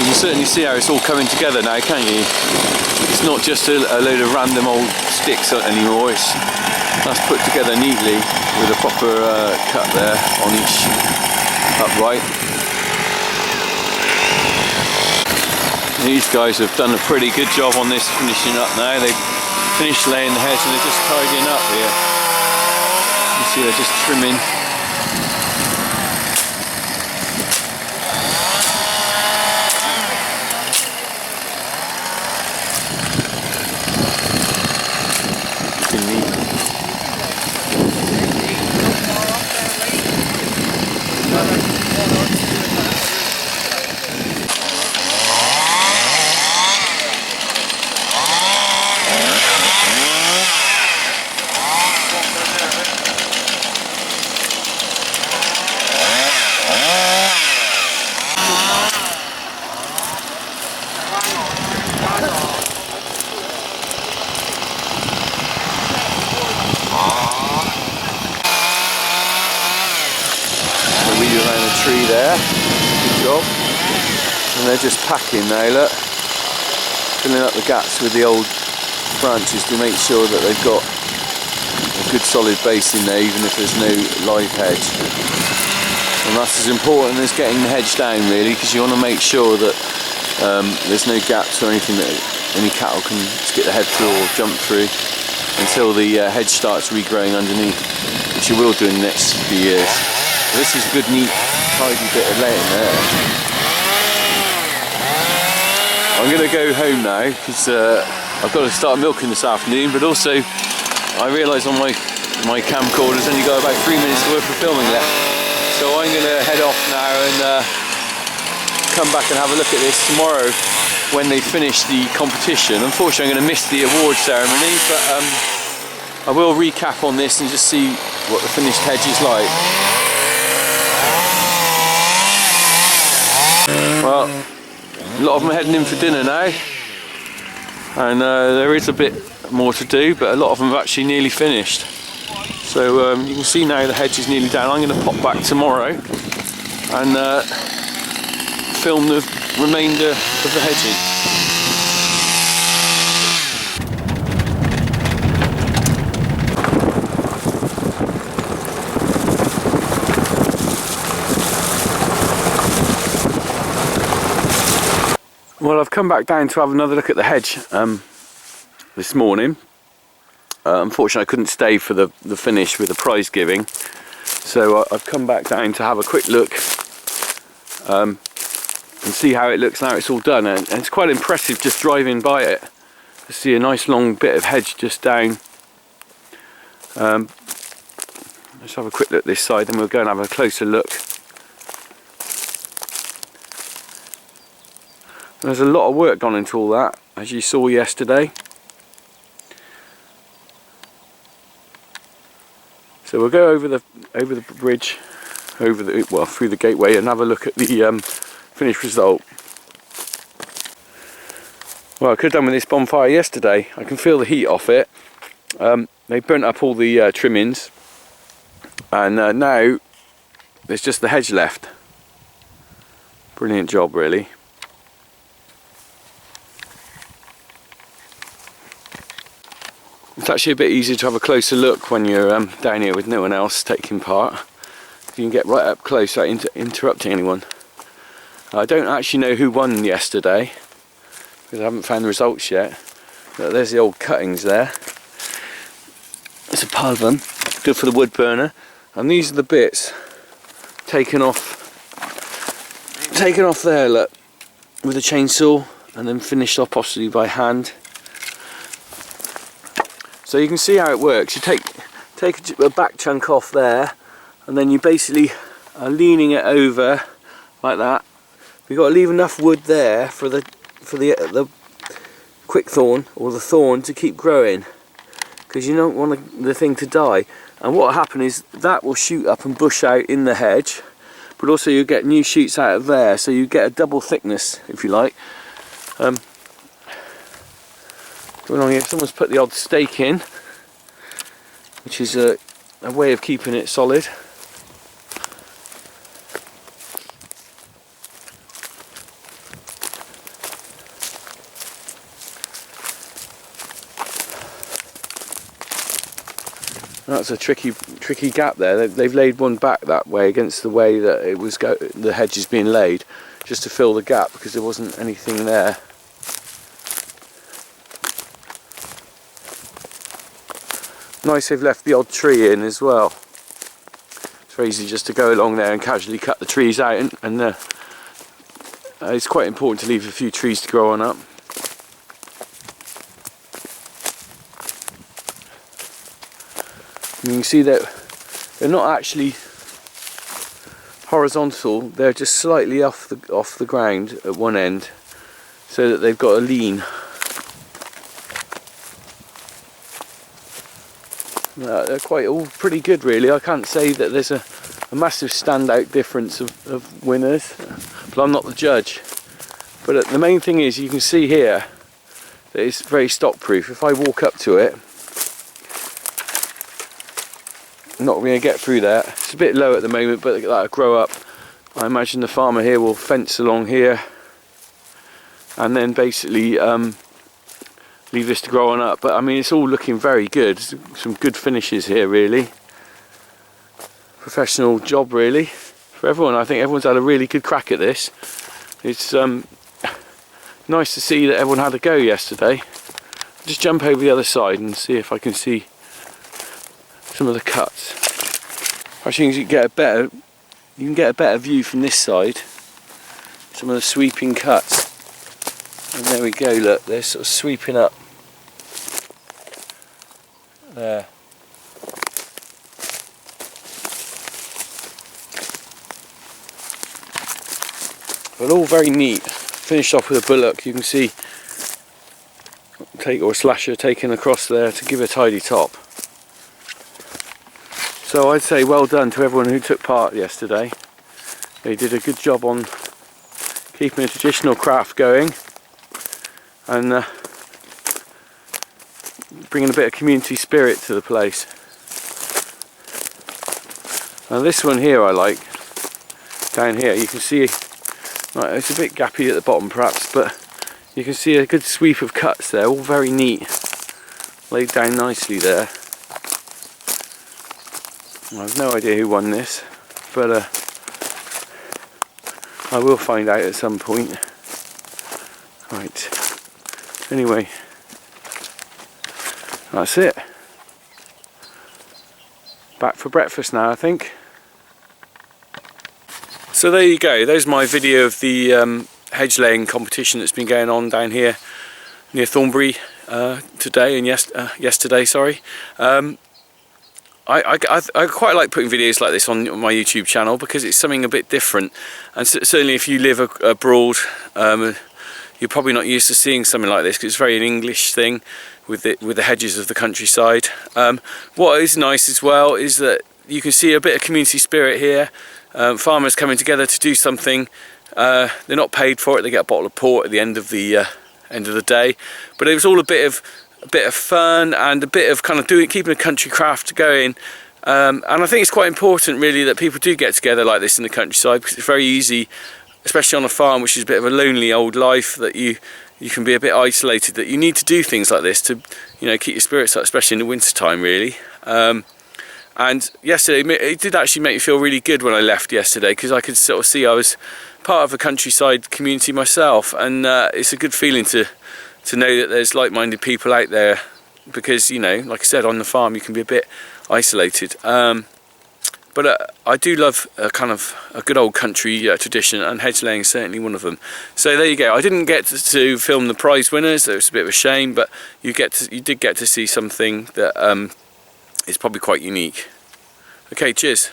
You can certainly see how it's all coming together now, can't you? It's not just a load of random old sticks anymore. That's put together neatly with a proper cut there on each upright. These guys have done a pretty good job on this finishing up now. They've finished laying the hedge and they're just tidying up here. You see they're just trimming. Around the tree there, good job. And they're just packing now, look, filling up the gaps with the old branches to make sure that they've got a good solid base in there, even if there's no live hedge. And that's as important as getting the hedge down, really, because you want to make sure that there's no gaps or anything that any cattle can get their head through or jump through until the hedge starts regrowing underneath, which you will do in the next few years. This is a good, neat, tidy bit of laying there. I'm going to go home now because I've got to start milking this afternoon, but also I realise on my camcorder's only got about 3 minutes worth of filming left. So I'm going to head off now and come back and have a look at this tomorrow when they finish the competition. Unfortunately I'm going to miss the award ceremony, but I will recap on this and just see what the finished hedge is like. Well, a lot of them are heading in for dinner now, and there is a bit more to do, but a lot of them have actually nearly finished. So you can see now the hedge is nearly down. I'm going to pop back tomorrow and film the remainder of the hedging. Well, I've come back down to have another look at the hedge this morning. Unfortunately I couldn't stay for the finish with the prize giving, so I've come back down to have a quick look and see how it looks now it's all done. And it's quite impressive just driving by it to see a nice long bit of hedge just down. Let's have a quick look this side and we'll go and have a closer look. There's a lot of work gone into all that, as you saw yesterday. So we'll go over the bridge, through the gateway, and have a look at the finished result. Well, I could have done with this bonfire yesterday. I can feel the heat off it. They burnt up all the trimmings, and now there's just the hedge left. Brilliant job, really. It's actually a bit easier to have a closer look when you're down here with no one else taking part. You can get right up close without interrupting anyone. I don't actually know who won yesterday because I haven't found the results yet. But there's the old cuttings there. There's a pile of them, good for the wood burner. And these are the bits taken off there, look, with a chainsaw, and then finished off possibly by hand. So you can see how it works. You take a back chunk off there, and then you basically are leaning it over like that. We've got to leave enough wood there for the quick thorn or the thorn to keep growing, because you don't want the thing to die. And what will happen is that will shoot up and bush out in the hedge, but also you get new shoots out of there, so you get a double thickness, if you like. Going on here, someone's put the odd stake in, which is a way of keeping it solid. That's a tricky gap there. They've laid one back that way against the way that it was the hedge is being laid, just to fill the gap because there wasn't anything there. Nice they've left the odd tree in as well. It's very easy just to go along there and casually cut the trees out, and it's quite important to leave a few trees to grow on up. You can see that they're not actually horizontal, they're just slightly off the ground at one end, so that they've got a lean. They're quite all pretty good really. I can't say that there's a massive standout difference of winners, but I'm not the judge. But the main thing is, you can see here that it's very stock proof. If I walk up to it, I'm not going to get through there. It's a bit low at the moment, but that'll grow up. I imagine the farmer here will fence along here and then basically leave this to grow on up. But I mean, it's all looking very good. Some good finishes here really. Professional job really for everyone. I think everyone's had a really good crack at this. It's nice to see that everyone had a go yesterday. Just jump over the other side and see if I can see some of the cuts. Actually, you can get a better view from this side. Some of the sweeping cuts. And there we go, look, they're sort of sweeping up. There. But all very neat. Finished off with a bullock, you can see, or a slasher taken across there to give a tidy top. So I'd say well done to everyone who took part yesterday. They did a good job on keeping a traditional craft going and bringing a bit of community spirit to the place. Now this one here I like. Down here you can see, right, it's a bit gappy at the bottom perhaps, but you can see a good sweep of cuts there, all very neat, laid down nicely there. I have no idea who won this, but I will find out at some point. Right, anyway, that's it. Back for breakfast now, I think. So there you go, there's my video of the hedge laying competition that's been going on down here near Thornbury today and yesterday, sorry. I quite like putting videos like this on my YouTube channel because it's something a bit different, and certainly if you live abroad, you're probably not used to seeing something like this because it's very an English thing with the hedges of the countryside. What is nice as well is that you can see a bit of community spirit here. Farmers coming together to do something. They're not paid for it. They get a bottle of port at the end of the day, but it was all a bit of fun and a bit of kind of keeping a country craft going, and I think it's quite important really that people do get together like this in the countryside, because it's very easy, especially on a farm which is a bit of a lonely old life, that you can be a bit isolated, that you need to do things like this to, you know, keep your spirits up, especially in the winter time really. And yesterday it did actually make me feel really good when I left yesterday, because I could sort of see I was part of a countryside community myself, and it's a good feeling to know that there's like-minded people out there, because, you know, like I said, on the farm you can be a bit isolated. But I do love a kind of a good old country tradition, and hedge laying is certainly one of them. So there you go. I didn't get to film the prize winners. It was a bit of a shame, but you did get to see something that is probably quite unique. Okay, cheers.